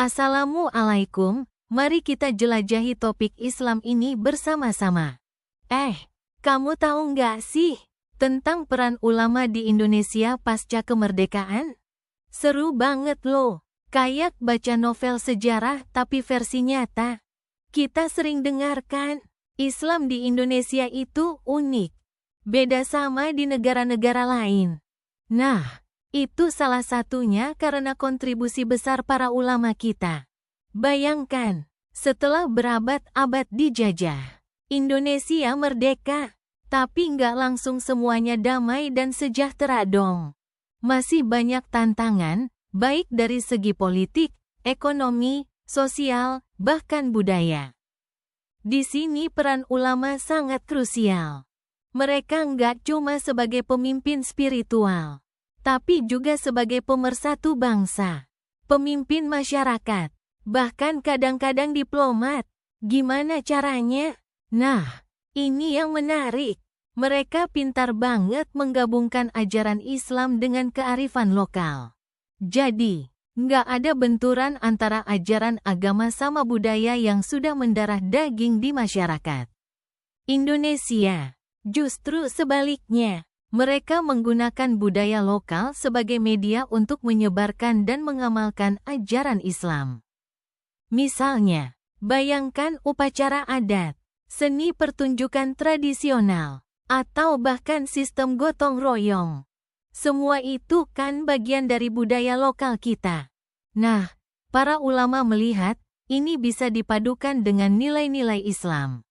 Assalamualaikum, mari kita jelajahi topik Islam ini bersama-sama. Kamu tahu nggak sih tentang peran ulama di Indonesia pasca kemerdekaan? Seru banget loh, kayak baca novel sejarah tapi versi nyata. Kita sering dengarkan, Islam di Indonesia itu unik, beda sama di negara-negara lain. Nah, itu salah satunya karena kontribusi besar para ulama kita. Bayangkan, setelah berabad-abad dijajah, Indonesia merdeka, tapi nggak langsung semuanya damai dan sejahtera dong. Masih banyak tantangan, baik dari segi politik, ekonomi, sosial, bahkan budaya. Di sini peran ulama sangat krusial. Mereka nggak cuma sebagai pemimpin spiritual, tapi juga sebagai pemersatu bangsa, pemimpin masyarakat, bahkan kadang-kadang diplomat. Gimana caranya? Nah, ini yang menarik. Mereka pintar banget menggabungkan ajaran Islam dengan kearifan lokal. Jadi, nggak ada benturan antara ajaran agama sama budaya yang sudah mendarah daging di masyarakat. Indonesia, justru sebaliknya. Mereka menggunakan budaya lokal sebagai media untuk menyebarkan dan mengamalkan ajaran Islam. Misalnya, bayangkan upacara adat, seni pertunjukan tradisional, atau bahkan sistem gotong royong. Semua itu kan bagian dari budaya lokal kita. Nah, para ulama melihat ini bisa dipadukan dengan nilai-nilai Islam.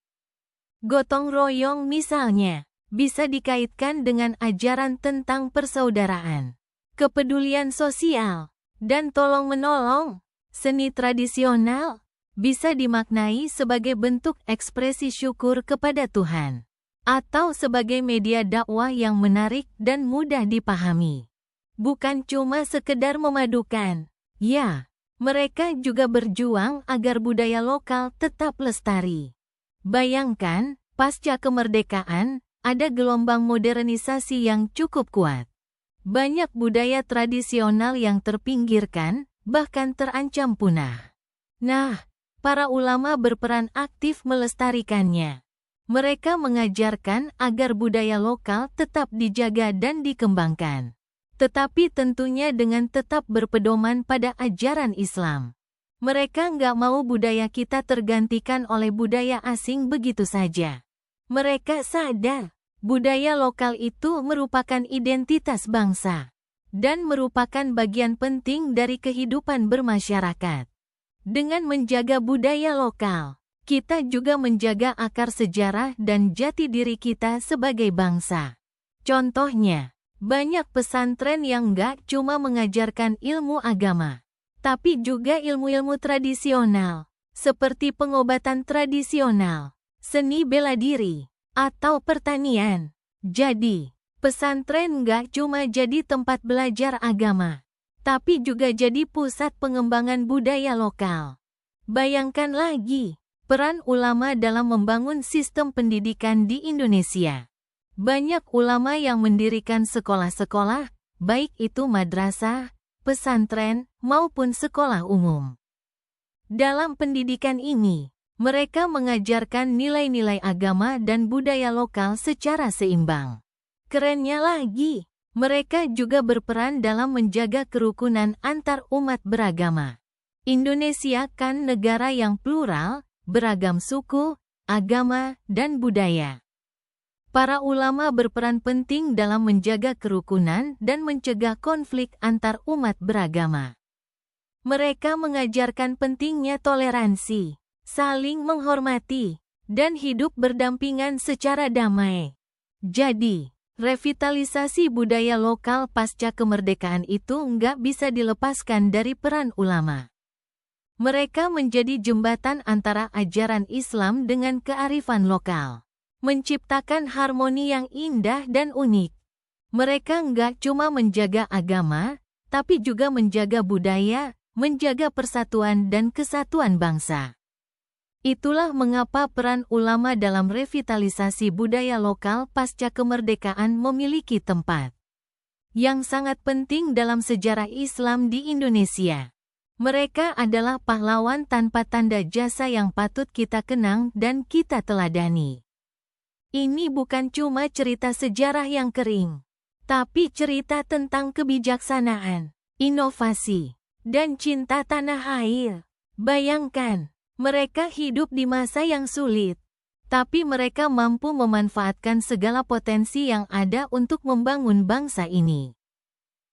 Gotong royong misalnya bisa dikaitkan dengan ajaran tentang persaudaraan, kepedulian sosial, dan tolong-menolong. Seni tradisional bisa dimaknai sebagai bentuk ekspresi syukur kepada Tuhan, atau sebagai media dakwah yang menarik dan mudah dipahami. Bukan cuma sekedar memadukan, ya, mereka juga berjuang agar budaya lokal tetap lestari. Bayangkan, pasca kemerdekaan, ada gelombang modernisasi yang cukup kuat. Banyak budaya tradisional yang terpinggirkan, bahkan terancam punah. Nah, para ulama berperan aktif melestarikannya. Mereka mengajarkan agar budaya lokal tetap dijaga dan dikembangkan. Tetapi tentunya dengan tetap berpedoman pada ajaran Islam. Mereka nggak mau budaya kita tergantikan oleh budaya asing begitu saja. Mereka sadar, budaya lokal itu merupakan identitas bangsa, dan merupakan bagian penting dari kehidupan bermasyarakat. Dengan menjaga budaya lokal, kita juga menjaga akar sejarah dan jati diri kita sebagai bangsa. Contohnya, banyak pesantren yang nggak cuma mengajarkan ilmu agama, tapi juga ilmu-ilmu tradisional, seperti pengobatan tradisional, seni bela diri, atau pertanian. Jadi, pesantren nggak cuma jadi tempat belajar agama, tapi juga jadi pusat pengembangan budaya lokal. Bayangkan lagi, peran ulama dalam membangun sistem pendidikan di Indonesia. Banyak ulama yang mendirikan sekolah-sekolah, baik itu madrasah, pesantren, maupun sekolah umum. Dalam pendidikan ini, mereka mengajarkan nilai-nilai agama dan budaya lokal secara seimbang. Kerennya lagi, mereka juga berperan dalam menjaga kerukunan antar umat beragama. Indonesia kan negara yang plural, beragam suku, agama, dan budaya. Para ulama berperan penting dalam menjaga kerukunan dan mencegah konflik antar umat beragama. Mereka mengajarkan pentingnya toleransi, saling menghormati, dan hidup berdampingan secara damai. Jadi, revitalisasi budaya lokal pasca kemerdekaan itu nggak bisa dilepaskan dari peran ulama. Mereka menjadi jembatan antara ajaran Islam dengan kearifan lokal, menciptakan harmoni yang indah dan unik. Mereka nggak cuma menjaga agama, tapi juga menjaga budaya, menjaga persatuan dan kesatuan bangsa. Itulah mengapa peran ulama dalam revitalisasi budaya lokal pasca kemerdekaan memiliki tempat yang sangat penting dalam sejarah Islam di Indonesia. Mereka adalah pahlawan tanpa tanda jasa yang patut kita kenang dan kita teladani. Ini bukan cuma cerita sejarah yang kering, tapi cerita tentang kebijaksanaan, inovasi, dan cinta tanah air. Bayangkan, mereka hidup di masa yang sulit, tapi mereka mampu memanfaatkan segala potensi yang ada untuk membangun bangsa ini.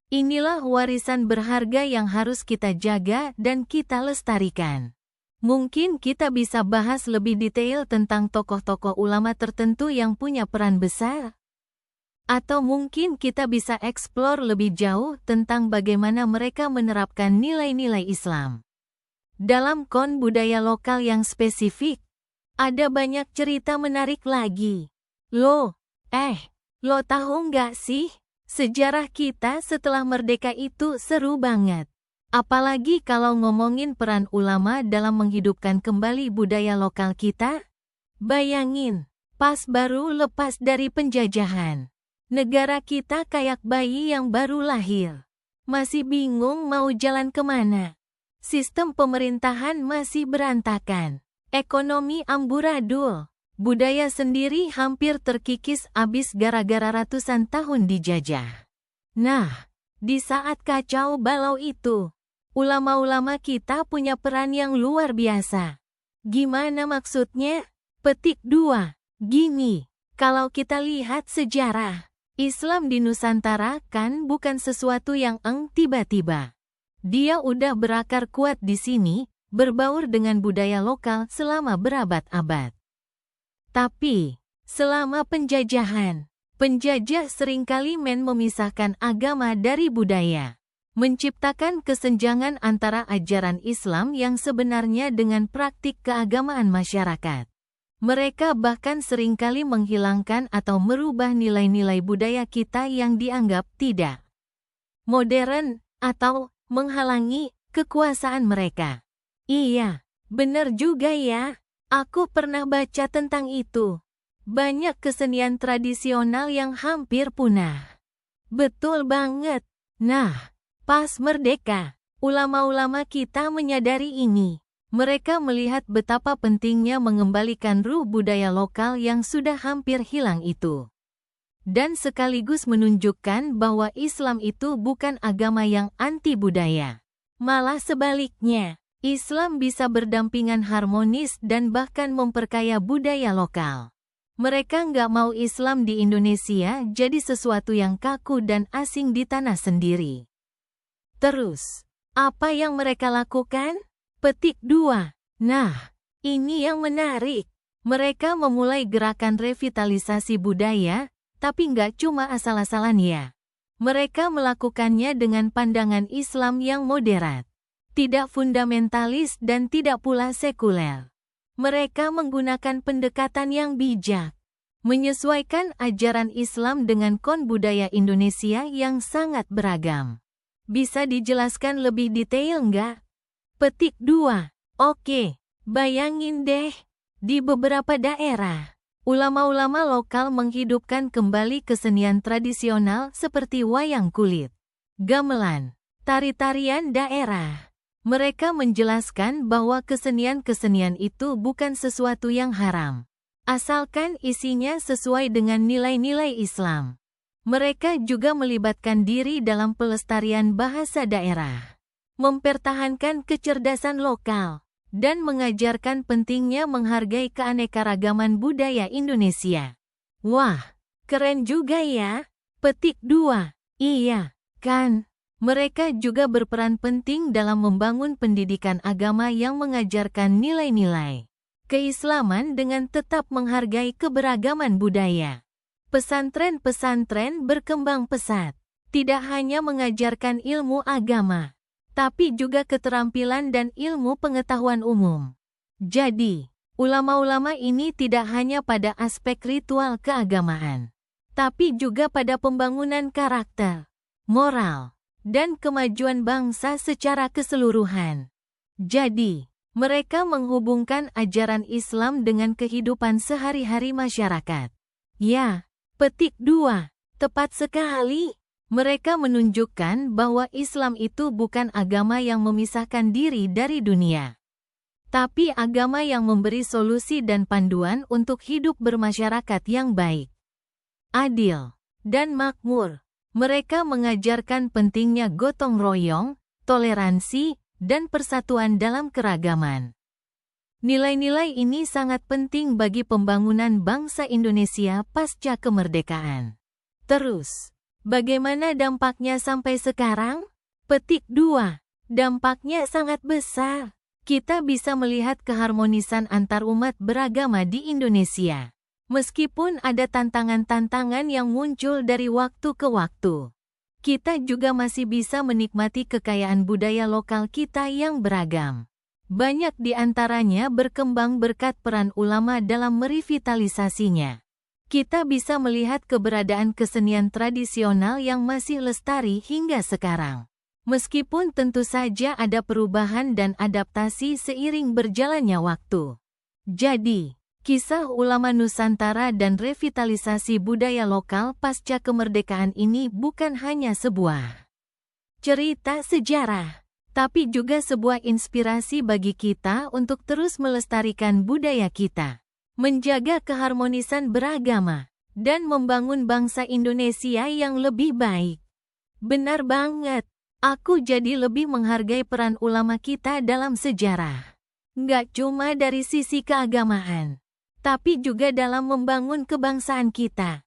Inilah warisan berharga yang harus kita jaga dan kita lestarikan. Mungkin kita bisa bahas lebih detail tentang tokoh-tokoh ulama tertentu yang punya peran besar. Atau mungkin kita bisa eksplor lebih jauh tentang bagaimana mereka menerapkan nilai-nilai Islam dalam budaya lokal yang spesifik. Ada banyak cerita menarik lagi. Lo tahu nggak sih? Sejarah kita setelah merdeka itu seru banget. Apalagi kalau ngomongin peran ulama dalam menghidupkan kembali budaya lokal kita. Bayangin, pas baru lepas dari penjajahan, negara kita kayak bayi yang baru lahir. Masih bingung mau jalan kemana. Sistem pemerintahan masih berantakan. Ekonomi amburadul. Budaya sendiri hampir terkikis abis gara-gara ratusan tahun dijajah. Nah, di saat kacau balau itu, ulama-ulama kita punya peran yang luar biasa. Gimana maksudnya? Petik 2. Gini, kalau kita lihat sejarah, Islam di Nusantara kan bukan sesuatu yang tiba-tiba. Dia udah berakar kuat di sini, berbaur dengan budaya lokal selama berabad-abad. Tapi, selama penjajahan, penjajah seringkali memisahkan agama dari budaya, menciptakan kesenjangan antara ajaran Islam yang sebenarnya dengan praktik keagamaan masyarakat. Mereka bahkan seringkali menghilangkan atau merubah nilai-nilai budaya kita yang dianggap tidak modern atau menghalangi kekuasaan mereka. Iya, benar juga ya. Aku pernah baca tentang itu. Banyak kesenian tradisional yang hampir punah. Betul banget. Nah, pas merdeka, ulama-ulama kita menyadari ini. Mereka melihat betapa pentingnya mengembalikan ruh budaya lokal yang sudah hampir hilang itu. Dan sekaligus menunjukkan bahwa Islam itu bukan agama yang anti budaya. Malah sebaliknya. Islam bisa berdampingan harmonis dan bahkan memperkaya budaya lokal. Mereka nggak mau Islam di Indonesia jadi sesuatu yang kaku dan asing di tanah sendiri. Terus, apa yang mereka lakukan? Petik 2. Nah, ini yang menarik. Mereka memulai gerakan revitalisasi budaya, tapi nggak cuma asal-asalan ya. Mereka melakukannya dengan pandangan Islam yang moderat. Tidak fundamentalis dan tidak pula sekuler. Mereka menggunakan pendekatan yang bijak, menyesuaikan ajaran Islam dengan budaya Indonesia yang sangat beragam. Bisa dijelaskan lebih detail nggak? Petik 2. Oke, bayangin deh, di beberapa daerah, ulama-ulama lokal menghidupkan kembali kesenian tradisional seperti wayang kulit, gamelan, tari-tarian daerah. Mereka menjelaskan bahwa kesenian-kesenian itu bukan sesuatu yang haram, asalkan isinya sesuai dengan nilai-nilai Islam. Mereka juga melibatkan diri dalam pelestarian bahasa daerah, mempertahankan kecerdasan lokal, dan mengajarkan pentingnya menghargai keanekaragaman budaya Indonesia. Wah, keren juga ya. Petik 2. Iya, kan? Mereka juga berperan penting dalam membangun pendidikan agama yang mengajarkan nilai-nilai keislaman dengan tetap menghargai keberagaman budaya. Pesantren-pesantren berkembang pesat, tidak hanya mengajarkan ilmu agama, tapi juga keterampilan dan ilmu pengetahuan umum. Jadi, ulama-ulama ini tidak hanya pada aspek ritual keagamaan, tapi juga pada pembangunan karakter, moral, dan kemajuan bangsa secara keseluruhan. Jadi, mereka menghubungkan ajaran Islam dengan kehidupan sehari-hari masyarakat. Ya, petik 2. Tepat sekali. Mereka menunjukkan bahwa Islam itu bukan agama yang memisahkan diri dari dunia, tapi agama yang memberi solusi dan panduan untuk hidup bermasyarakat yang baik, adil, dan makmur. Mereka mengajarkan pentingnya gotong royong, toleransi, dan persatuan dalam keragaman. Nilai-nilai ini sangat penting bagi pembangunan bangsa Indonesia pasca kemerdekaan. Terus, bagaimana dampaknya sampai sekarang? Petik 2. Dampaknya sangat besar. Kita bisa melihat keharmonisan antarumat beragama di Indonesia. Meskipun ada tantangan-tantangan yang muncul dari waktu ke waktu, kita juga masih bisa menikmati kekayaan budaya lokal kita yang beragam. Banyak di antaranya berkembang berkat peran ulama dalam merevitalisasinya. Kita bisa melihat keberadaan kesenian tradisional yang masih lestari hingga sekarang. Meskipun tentu saja ada perubahan dan adaptasi seiring berjalannya waktu. Jadi, kisah ulama Nusantara dan revitalisasi budaya lokal pasca kemerdekaan ini bukan hanya sebuah cerita sejarah, tapi juga sebuah inspirasi bagi kita untuk terus melestarikan budaya kita, menjaga keharmonisan beragama, dan membangun bangsa Indonesia yang lebih baik. Benar banget, aku jadi lebih menghargai peran ulama kita dalam sejarah. Nggak cuma dari sisi keagamaan, tapi juga dalam membangun kebangsaan kita.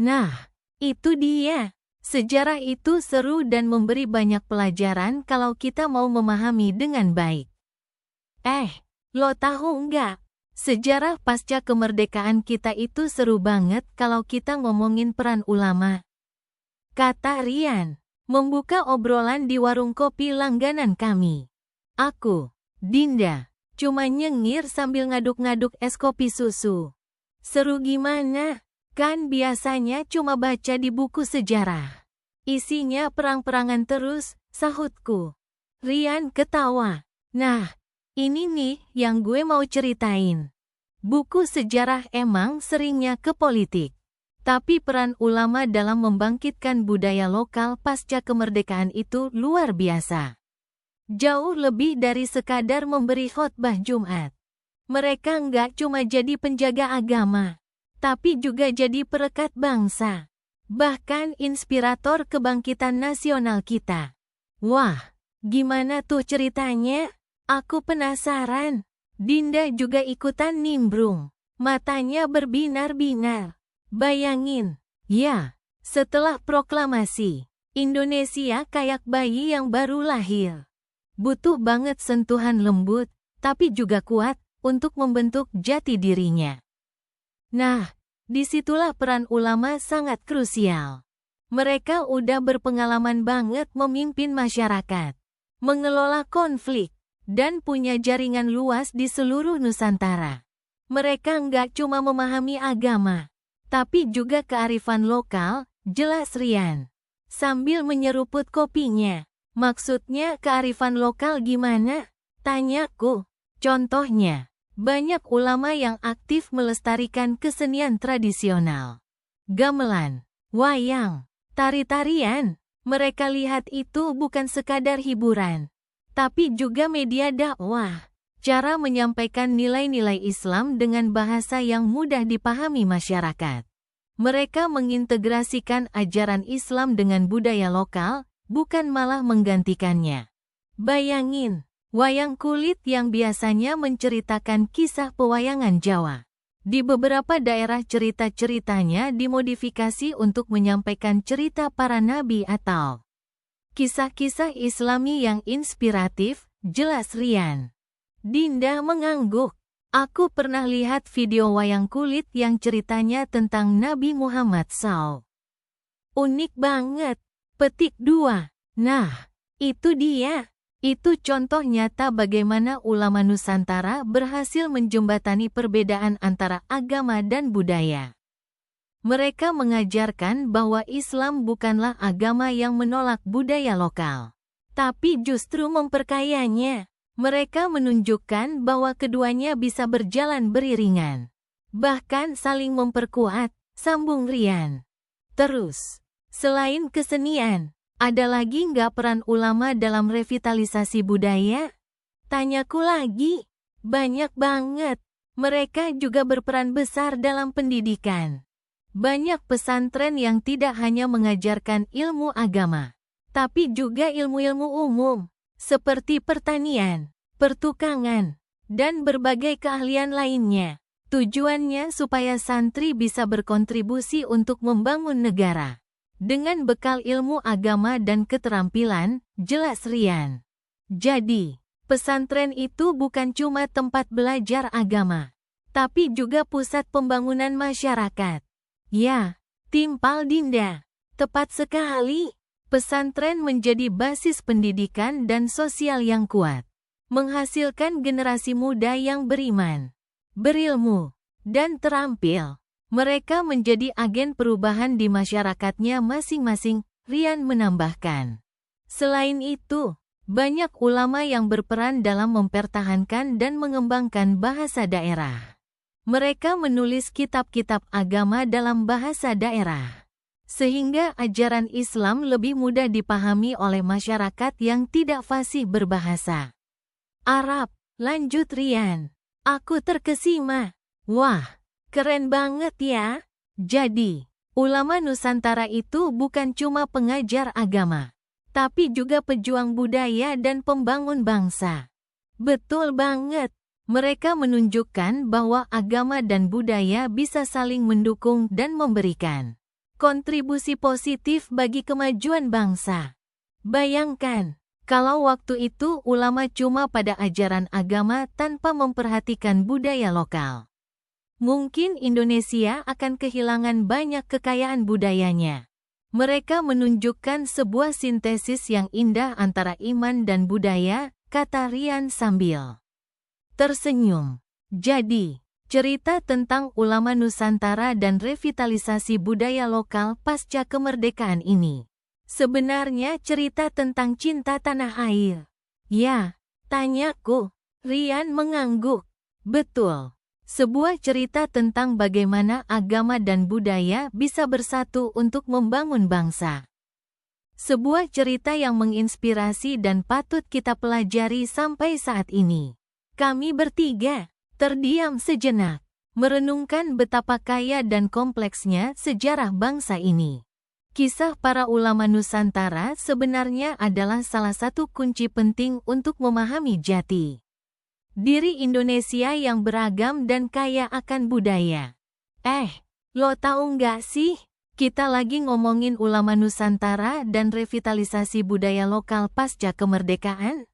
Nah, itu dia. Sejarah itu seru dan memberi banyak pelajaran kalau kita mau memahami dengan baik. Lo tahu nggak? Sejarah pasca kemerdekaan kita itu seru banget kalau kita ngomongin peran ulama. Kata Rian, membuka obrolan di warung kopi langganan kami. Aku, Dinda, cuma nyengir sambil ngaduk-ngaduk es kopi susu. Seru gimana? Kan biasanya cuma baca di buku sejarah. Isinya perang-perangan terus, sahutku. Rian ketawa. Nah, ini nih yang gue mau ceritain. Buku sejarah emang seringnya ke politik. Tapi peran ulama dalam membangkitkan budaya lokal pasca kemerdekaan itu luar biasa. Jauh lebih dari sekadar memberi khotbah Jumat. Mereka nggak cuma jadi penjaga agama, tapi juga jadi perekat bangsa. Bahkan inspirator kebangkitan nasional kita. Wah, gimana tuh ceritanya? Aku penasaran. Dinda juga ikutan nimbrung. Matanya berbinar-binar. Bayangin, ya, setelah proklamasi, Indonesia kayak bayi yang baru lahir. Butuh banget sentuhan lembut, tapi juga kuat, untuk membentuk jati dirinya. Nah, disitulah peran ulama sangat krusial. Mereka udah berpengalaman banget memimpin masyarakat, mengelola konflik, dan punya jaringan luas di seluruh Nusantara. Mereka nggak cuma memahami agama, tapi juga kearifan lokal, jelas Rian. Sambil menyeruput kopinya. Maksudnya kearifan lokal gimana? Tanyaku. Contohnya, banyak ulama yang aktif melestarikan kesenian tradisional. Gamelan, wayang, tari-tarian. Mereka lihat itu bukan sekadar hiburan, tapi juga media dakwah. Cara menyampaikan nilai-nilai Islam dengan bahasa yang mudah dipahami masyarakat. Mereka mengintegrasikan ajaran Islam dengan budaya lokal, bukan malah menggantikannya. Bayangin, wayang kulit yang biasanya menceritakan kisah pewayangan Jawa. Di beberapa daerah cerita-ceritanya dimodifikasi untuk menyampaikan cerita para nabi atau kisah-kisah Islami yang inspiratif, jelas Rian. Dinda mengangguk. Aku pernah lihat video wayang kulit yang ceritanya tentang Nabi Muhammad SAW. Unik banget. Petik 2. Nah, itu dia. Itu contoh nyata bagaimana ulama Nusantara berhasil menjembatani perbedaan antara agama dan budaya. Mereka mengajarkan bahwa Islam bukanlah agama yang menolak budaya lokal, tapi justru memperkayanya. Mereka menunjukkan bahwa keduanya bisa berjalan beriringan, bahkan saling memperkuat, sambung Rian. Terus, Selain kesenian, ada lagi nggak peran ulama dalam revitalisasi budaya? Tanyaku lagi. Banyak banget. Mereka juga berperan besar dalam pendidikan. Banyak pesantren yang tidak hanya mengajarkan ilmu agama, tapi juga ilmu-ilmu umum, seperti pertanian, pertukangan, dan berbagai keahlian lainnya. Tujuannya supaya santri bisa berkontribusi untuk membangun negara. Dengan bekal ilmu agama dan keterampilan, jelas Rian. Jadi, pesantren itu bukan cuma tempat belajar agama, tapi juga pusat pembangunan masyarakat. Ya, timpal Dinda. Tepat sekali. Pesantren menjadi basis pendidikan dan sosial yang kuat, menghasilkan generasi muda yang beriman, berilmu, dan terampil. Mereka menjadi agen perubahan di masyarakatnya masing-masing, Rian menambahkan. Selain itu, banyak ulama yang berperan dalam mempertahankan dan mengembangkan bahasa daerah. Mereka menulis kitab-kitab agama dalam bahasa daerah, sehingga ajaran Islam lebih mudah dipahami oleh masyarakat yang tidak fasih berbahasa Arab. Lanjut Rian. Aku terkesima. Wah, keren banget ya. Jadi, ulama Nusantara itu bukan cuma pengajar agama, tapi juga pejuang budaya dan pembangun bangsa. Betul banget. Mereka menunjukkan bahwa agama dan budaya bisa saling mendukung dan memberikan kontribusi positif bagi kemajuan bangsa. Bayangkan, kalau waktu itu ulama cuma pada ajaran agama tanpa memperhatikan budaya lokal. Mungkin Indonesia akan kehilangan banyak kekayaan budayanya. Mereka menunjukkan sebuah sintesis yang indah antara iman dan budaya, kata Rian sambil tersenyum. Jadi, cerita tentang ulama Nusantara dan revitalisasi budaya lokal pasca kemerdekaan ini sebenarnya cerita tentang cinta tanah air. Ya, tanyaku. Rian mengangguk. Betul. Sebuah cerita tentang bagaimana agama dan budaya bisa bersatu untuk membangun bangsa. Sebuah cerita yang menginspirasi dan patut kita pelajari sampai saat ini. Kami bertiga terdiam sejenak, merenungkan betapa kaya dan kompleksnya sejarah bangsa ini. Kisah para ulama Nusantara sebenarnya adalah salah satu kunci penting untuk memahami jati diri Indonesia yang beragam dan kaya akan budaya. Lo tahu nggak sih? Kita lagi ngomongin ulama Nusantara dan revitalisasi budaya lokal pasca kemerdekaan.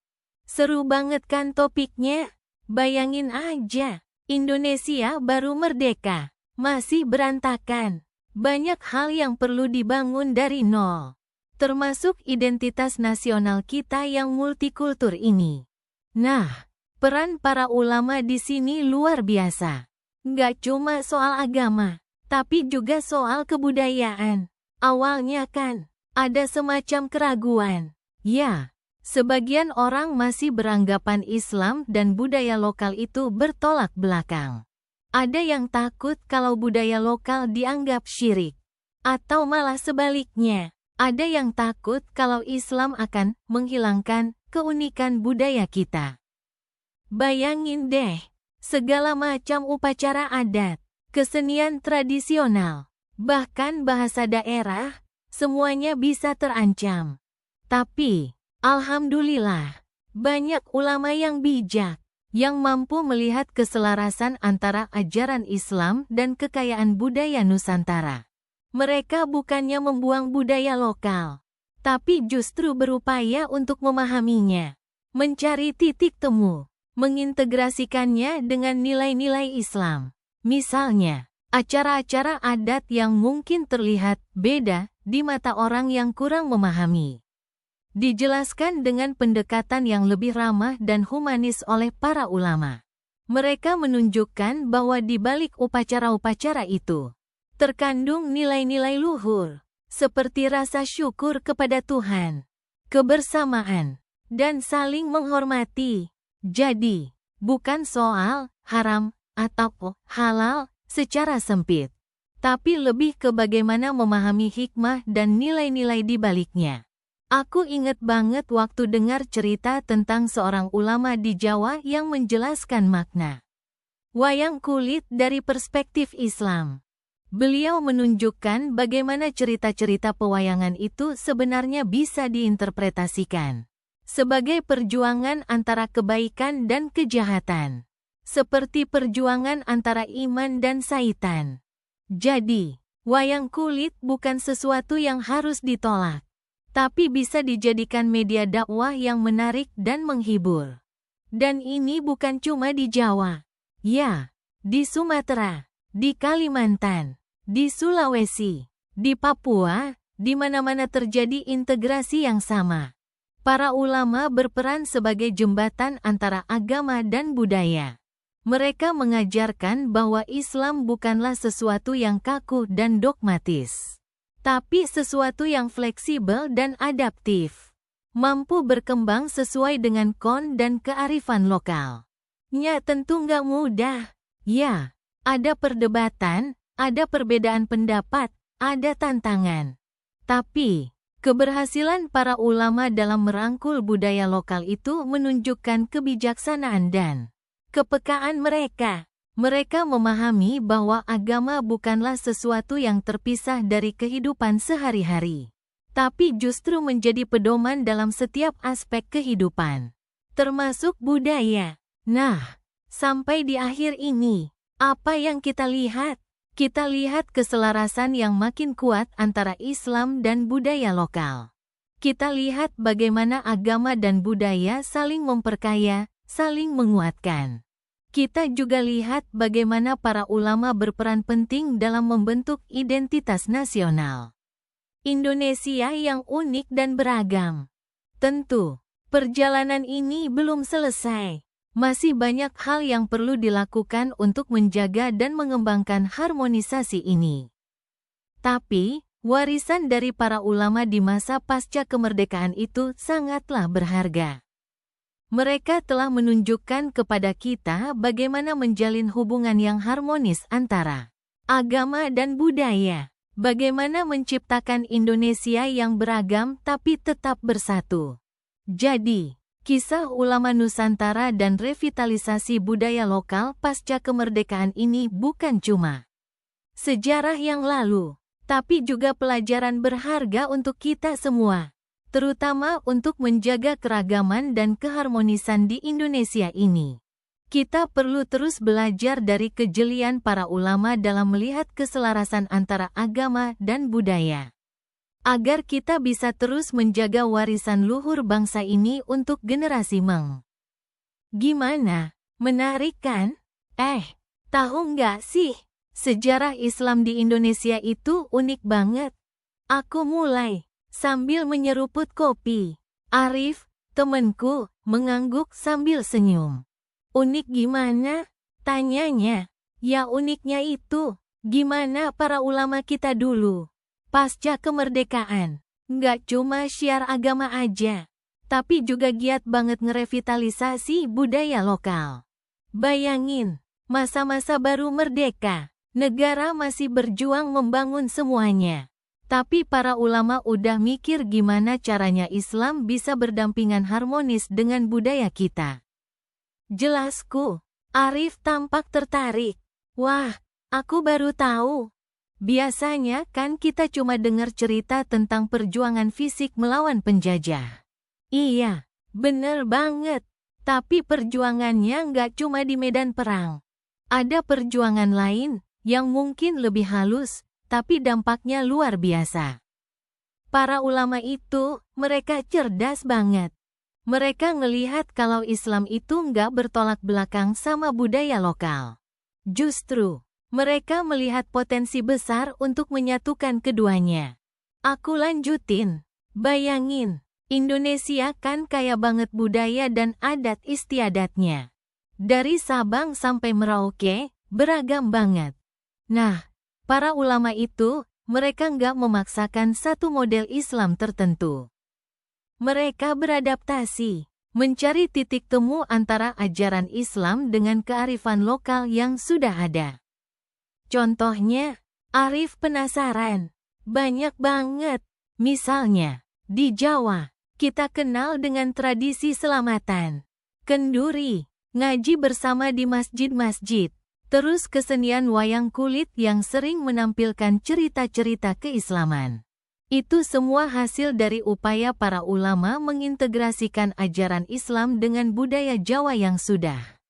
Seru banget kan topiknya? Bayangin aja, Indonesia baru merdeka, masih berantakan. Banyak hal yang perlu dibangun dari nol, termasuk identitas nasional kita yang multikultur ini. Nah, peran para ulama di sini luar biasa. Nggak cuma soal agama, tapi juga soal kebudayaan. Awalnya kan, ada semacam keraguan. Ya, sebagian orang masih beranggapan Islam dan budaya lokal itu bertolak belakang. Ada yang takut kalau budaya lokal dianggap syirik. Atau malah sebaliknya, ada yang takut kalau Islam akan menghilangkan keunikan budaya kita. Bayangin deh, segala macam upacara adat, kesenian tradisional, bahkan bahasa daerah, semuanya bisa terancam. Tapi, alhamdulillah, banyak ulama yang bijak, yang mampu melihat keselarasan antara ajaran Islam dan kekayaan budaya Nusantara. Mereka bukannya membuang budaya lokal, tapi justru berupaya untuk memahaminya, mencari titik temu, mengintegrasikannya dengan nilai-nilai Islam. Misalnya, acara-acara adat yang mungkin terlihat beda di mata orang yang kurang memahami, dijelaskan dengan pendekatan yang lebih ramah dan humanis oleh para ulama. Mereka menunjukkan bahwa di balik upacara-upacara itu terkandung nilai-nilai luhur, seperti rasa syukur kepada Tuhan, kebersamaan, dan saling menghormati. Jadi, bukan soal haram atau halal secara sempit, tapi lebih ke bagaimana memahami hikmah dan nilai-nilai di baliknya. Aku inget banget waktu dengar cerita tentang seorang ulama di Jawa yang menjelaskan makna wayang kulit dari perspektif Islam. Beliau menunjukkan bagaimana cerita-cerita pewayangan itu sebenarnya bisa diinterpretasikan sebagai perjuangan antara kebaikan dan kejahatan, seperti perjuangan antara iman dan syaitan. Jadi, wayang kulit bukan sesuatu yang harus ditolak, tapi bisa dijadikan media dakwah yang menarik dan menghibur. Dan ini bukan cuma di Jawa. Ya, di Sumatera, di Kalimantan, di Sulawesi, di Papua, di mana-mana terjadi integrasi yang sama. Para ulama berperan sebagai jembatan antara agama dan budaya. Mereka mengajarkan bahwa Islam bukanlah sesuatu yang kaku dan dogmatis, tapi sesuatu yang fleksibel dan adaptif, mampu berkembang sesuai dengan dan kearifan lokal. Ya, tentu nggak mudah. Ya, ada perdebatan, ada perbedaan pendapat, ada tantangan. Tapi, keberhasilan para ulama dalam merangkul budaya lokal itu menunjukkan kebijaksanaan dan kepekaan mereka. Mereka memahami bahwa agama bukanlah sesuatu yang terpisah dari kehidupan sehari-hari, tapi justru menjadi pedoman dalam setiap aspek kehidupan, termasuk budaya. Nah, sampai di akhir ini, apa yang kita lihat? Kita lihat keselarasan yang makin kuat antara Islam dan budaya lokal. Kita lihat bagaimana agama dan budaya saling memperkaya, saling menguatkan. Kita juga lihat bagaimana para ulama berperan penting dalam membentuk identitas nasional Indonesia yang unik dan beragam. Tentu, perjalanan ini belum selesai. Masih banyak hal yang perlu dilakukan untuk menjaga dan mengembangkan harmonisasi ini. Tapi, warisan dari para ulama di masa pasca kemerdekaan itu sangatlah berharga. Mereka telah menunjukkan kepada kita bagaimana menjalin hubungan yang harmonis antara agama dan budaya, bagaimana menciptakan Indonesia yang beragam tapi tetap bersatu. Jadi, kisah ulama Nusantara dan revitalisasi budaya lokal pasca kemerdekaan ini bukan cuma sejarah yang lalu, tapi juga pelajaran berharga untuk kita semua, terutama untuk menjaga keragaman dan keharmonisan di Indonesia ini. Kita perlu terus belajar dari kejelian para ulama dalam melihat keselarasan antara agama dan budaya, agar kita bisa terus menjaga warisan luhur bangsa ini untuk generasi Gimana? Menarik kan? Tahu nggak sih? Sejarah Islam di Indonesia itu unik banget. Aku mulai sambil menyeruput kopi. Arif, temanku, mengangguk sambil senyum. Unik gimana? Tanyanya. Ya uniknya itu, gimana para ulama kita dulu pasca kemerdekaan, nggak cuma syiar agama aja, tapi juga giat banget ngerevitalisasi budaya lokal. Bayangin, masa-masa baru merdeka, negara masih berjuang membangun semuanya. Tapi para ulama udah mikir gimana caranya Islam bisa berdampingan harmonis dengan budaya kita. Jelasku, Arif tampak tertarik. Wah, aku baru tahu. Biasanya kan kita cuma dengar cerita tentang perjuangan fisik melawan penjajah. Iya, bener banget. Tapi perjuangannya nggak cuma di medan perang. Ada perjuangan lain yang mungkin lebih halus, tapi dampaknya luar biasa. Para ulama itu, mereka cerdas banget. Mereka ngelihat kalau Islam itu nggak bertolak belakang sama budaya lokal. Justru, mereka melihat potensi besar untuk menyatukan keduanya. Aku lanjutin. Bayangin, Indonesia kan kaya banget budaya dan adat istiadatnya. Dari Sabang sampai Merauke, beragam banget. Nah, para ulama itu, mereka nggak memaksakan satu model Islam tertentu. Mereka beradaptasi, mencari titik temu antara ajaran Islam dengan kearifan lokal yang sudah ada. Contohnya, Arif penasaran. Banyak banget. Misalnya, di Jawa, kita kenal dengan tradisi selamatan, kenduri, ngaji bersama di masjid-masjid, terus kesenian wayang kulit yang sering menampilkan cerita-cerita keislaman. Itu semua hasil dari upaya para ulama mengintegrasikan ajaran Islam dengan budaya Jawa yang sudah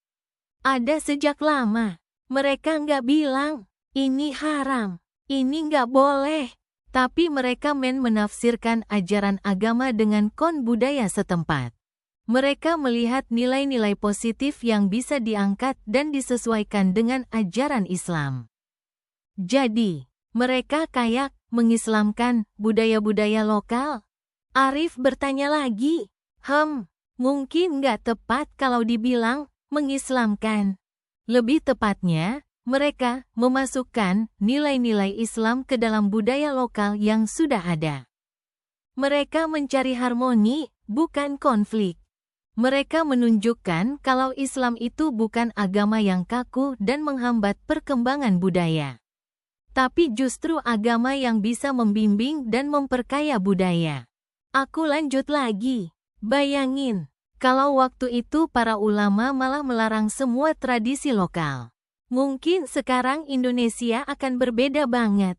ada sejak lama. Mereka nggak bilang, ini haram, ini nggak boleh. Tapi mereka menafsirkan ajaran agama dengan kon budaya setempat. Mereka melihat nilai-nilai positif yang bisa diangkat dan disesuaikan dengan ajaran Islam. Jadi, mereka kayak mengislamkan budaya-budaya lokal. Arif bertanya lagi, mungkin nggak tepat kalau dibilang mengislamkan. Lebih tepatnya, mereka memasukkan nilai-nilai Islam ke dalam budaya lokal yang sudah ada. Mereka mencari harmoni, bukan konflik. Mereka menunjukkan kalau Islam itu bukan agama yang kaku dan menghambat perkembangan budaya, tapi justru agama yang bisa membimbing dan memperkaya budaya. Aku lanjut lagi. Bayangin, kalau waktu itu para ulama malah melarang semua tradisi lokal. Mungkin sekarang Indonesia akan berbeda banget.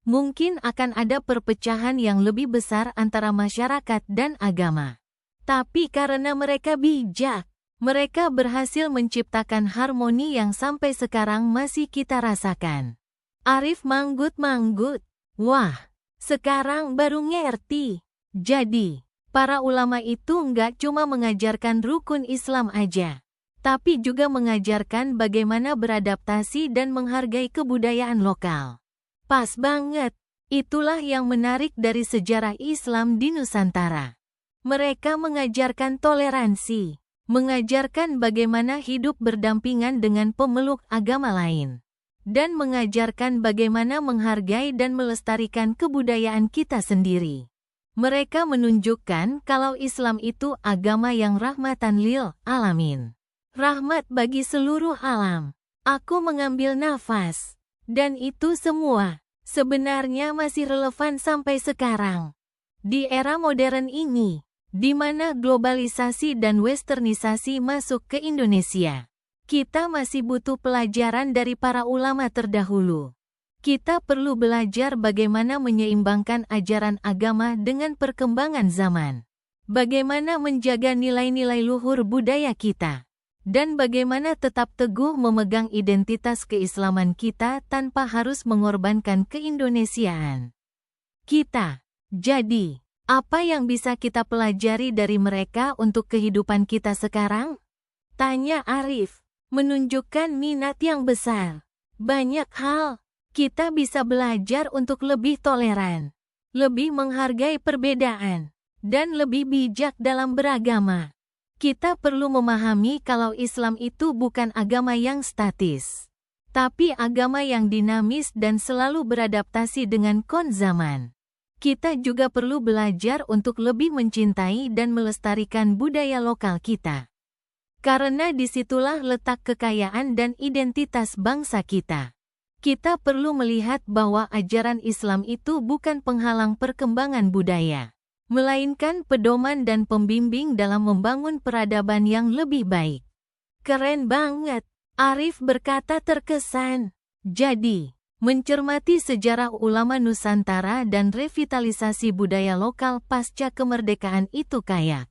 Mungkin akan ada perpecahan yang lebih besar antara masyarakat dan agama. Tapi karena mereka bijak, mereka berhasil menciptakan harmoni yang sampai sekarang masih kita rasakan. Arif manggut-manggut. Wah, sekarang baru ngerti. Jadi, para ulama itu nggak cuma mengajarkan rukun Islam aja, tapi juga mengajarkan bagaimana beradaptasi dan menghargai kebudayaan lokal. Pas banget. Itulah yang menarik dari sejarah Islam di Nusantara. Mereka mengajarkan toleransi, mengajarkan bagaimana hidup berdampingan dengan pemeluk agama lain, dan mengajarkan bagaimana menghargai dan melestarikan kebudayaan kita sendiri. Mereka menunjukkan kalau Islam itu agama yang rahmatan lil alamin. Rahmat bagi seluruh alam. Aku mengambil nafas. Dan itu semua sebenarnya masih relevan sampai sekarang. Di era modern ini, di mana globalisasi dan westernisasi masuk ke Indonesia, kita masih butuh pelajaran dari para ulama terdahulu. Kita perlu belajar bagaimana menyeimbangkan ajaran agama dengan perkembangan zaman. Bagaimana menjaga nilai-nilai luhur budaya kita. Dan bagaimana tetap teguh memegang identitas keislaman kita tanpa harus mengorbankan keindonesiaan kita. Jadi, apa yang bisa kita pelajari dari mereka untuk kehidupan kita sekarang? Tanya Arif, menunjukkan minat yang besar. Banyak hal. Kita bisa belajar untuk lebih toleran, lebih menghargai perbedaan, dan lebih bijak dalam beragama. Kita perlu memahami kalau Islam itu bukan agama yang statis, tapi agama yang dinamis dan selalu beradaptasi dengan kon zaman. Kita juga perlu belajar untuk lebih mencintai dan melestarikan budaya lokal kita. Karena disitulah letak kekayaan dan identitas bangsa kita. Kita perlu melihat bahwa ajaran Islam itu bukan penghalang perkembangan budaya, melainkan pedoman dan pembimbing dalam membangun peradaban yang lebih baik. Keren banget, Arif berkata terkesan. Jadi, mencermati sejarah ulama Nusantara dan revitalisasi budaya lokal pasca kemerdekaan itu kayak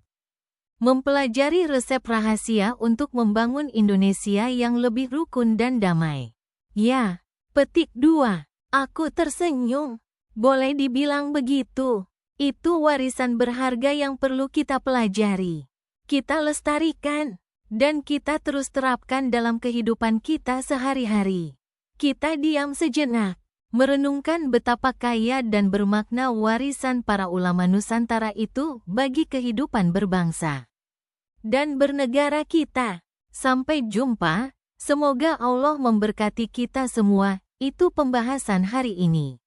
mempelajari resep rahasia untuk membangun Indonesia yang lebih rukun dan damai. Ya. Petik 2. Aku tersenyum. Boleh dibilang begitu. Itu warisan berharga yang perlu kita pelajari, kita lestarikan, dan kita terus terapkan dalam kehidupan kita sehari-hari. Kita diam sejenak, merenungkan betapa kaya dan bermakna warisan para ulama Nusantara itu bagi kehidupan berbangsa dan bernegara kita. Sampai jumpa. Semoga Allah memberkati kita semua. Itu pembahasan hari ini.